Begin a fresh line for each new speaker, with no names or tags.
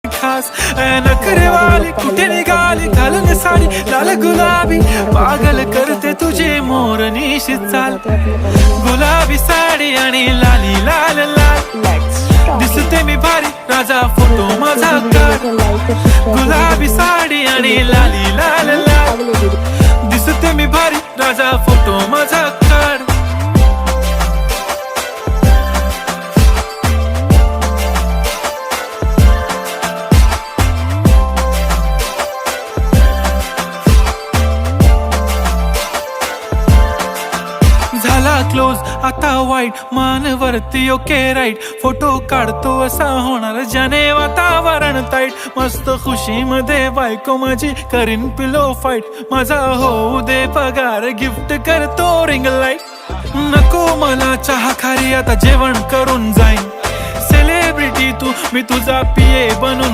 खास नखरेवाली कुठे निघाली घालून साडी लाल गुलाबी पागल करते तुझे मोर निशी चाल गुलाबी साडी आणि लाली लाल लाल दिसते मी भारी राजा फोटो माझा काढ गुलाबी साडी आणि लाली लाल लाल दिसते मी भारी राजा फोटो माझा काढ झाला क्लोज आता वाईट मानवरती ओके राईट फोटो काढतो असा होणार ज्याने वातावरण ताईट मस्त खुशी मध्ये बायको माझी करीन पिलो फाईट माझा होऊ दे पगार गिफ्ट करतो रिंग लाईट नको मला चहा खारी आता जेवण करून जाईन सेलिब्रिटी तू मी तुझा पिये बनून